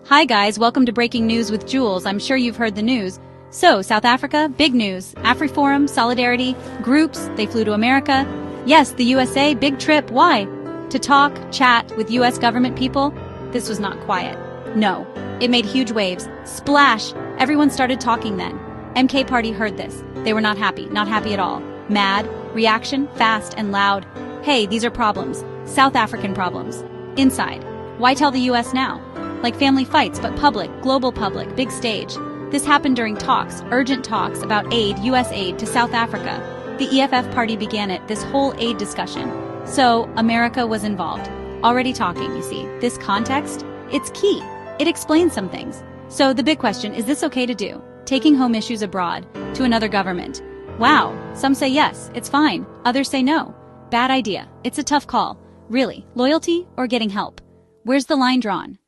Hi guys, welcome to Breaking News with Jules. I'm sure you've heard the news. So, South Africa, big news. AfriForum, solidarity, groups, they flew to America. Yes, the USA, big trip. Why? To talk, chat with US government people? This was not quiet. No, it made huge waves. Splash! Everyone started talking then. MK Party heard this. They were not happy at all. Mad, reaction, fast and loud. Hey, these are problems. South African problems. Inside. Why tell the US now? Like family fights, but public, global public, big stage. This happened during talks, urgent talks about aid, US aid to South Africa. The EFF party began it, this whole aid discussion. So, America was involved. Already talking, you see. This context? It's key. It explains some things. So, the big question, is this okay to do? Taking home issues abroad, to another government. Wow, some say yes, it's fine. Others say no. Bad idea. It's a tough call. Really, loyalty or getting help? Where's the line drawn?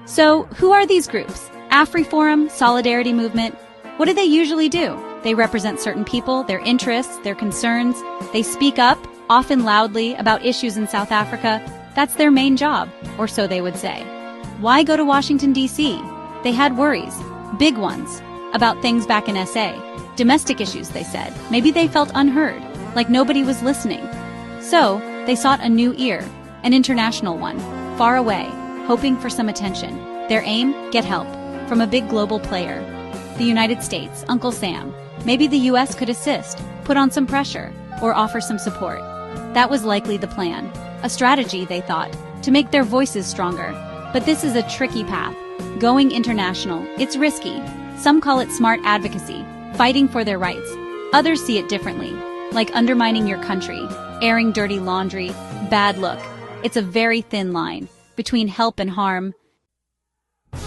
So, who are these groups? AfriForum, Solidarity Movement. What do they usually do? They represent certain people, their interests, their concerns. They speak up, often loudly, about issues in South Africa. That's their main job, or so they would say. Why go to Washington, D.C.? They had worries, big ones, about things back in SA. Domestic issues, they said. Maybe they felt unheard, like nobody was listening. So, they sought a new ear, an international one, far away, hoping for some attention. Their aim? Get help. From a big global player. The United States, Uncle Sam. Maybe the US could assist, put on some pressure, or offer some support. That was likely the plan. A strategy, they thought, to make their voices stronger. But this is a tricky path. Going international, it's risky. Some call it smart advocacy, fighting for their rights. Others see it differently, like undermining your country, airing dirty laundry, bad look. It's a very thin line between help and harm. The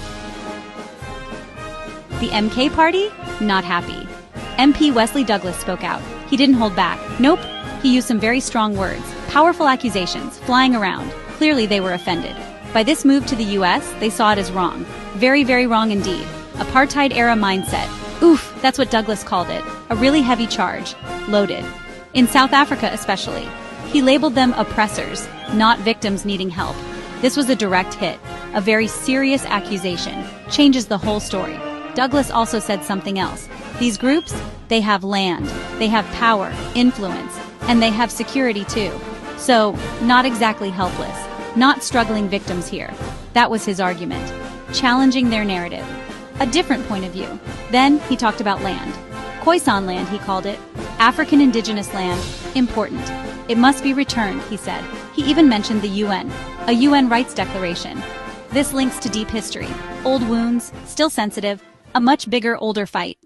MK Party? Not happy. MP Wesley Douglas spoke out. He didn't hold back. Nope. He used some very strong words, powerful accusations, flying around. Clearly they were offended. By this move to the US, they saw it as wrong. Very, very wrong indeed. Apartheid-era mindset. Oof, that's what Douglas called it. A really heavy charge. Loaded. In South Africa especially. He labeled them oppressors, not victims needing help. This was a direct hit, a very serious accusation, changes the whole story. Douglas also said something else. These groups, they have land, they have power, influence, and they have security too. So, not exactly helpless, not struggling victims here. That was his argument, challenging their narrative. A different point of view. Then he talked about land. Khoisan land, he called it. African indigenous land, important. It must be returned, he said. He even mentioned the UN, a UN rights declaration. This links to deep history, old wounds, still sensitive, a much bigger, older fight.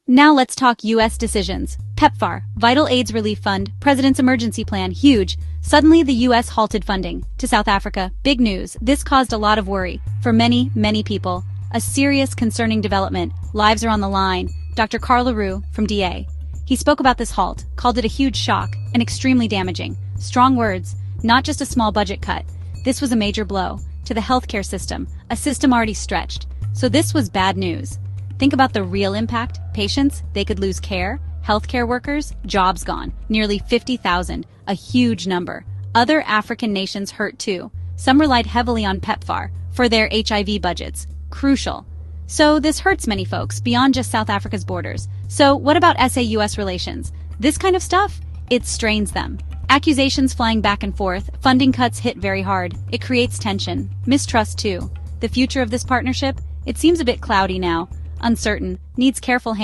Now let's talk US decisions. PEPFAR, Vital AIDS Relief Fund, President's Emergency Plan, huge. Suddenly the US halted funding to South Africa. Big news. This caused a lot of worry for many, many people. A serious, concerning development. Lives are on the line. Dr. Carl LaRue from DA. He spoke about this halt, called it a huge shock, and extremely damaging. Strong words, not just a small budget cut. This was a major blow to the healthcare system, a system already stretched. So this was bad news. Think about the real impact. Patients, they could lose care. Healthcare workers, jobs gone. Nearly 50,000, a huge number. Other African nations hurt too. Some relied heavily on PEPFAR for their HIV budgets. Crucial. So this hurts many folks beyond just South Africa's borders. So what about SA-US relations? This kind of stuff? It strains them. Accusations flying back and forth, funding cuts hit very hard. It creates tension, mistrust too. The future of this partnership? It seems a bit cloudy now, uncertain, needs careful handling.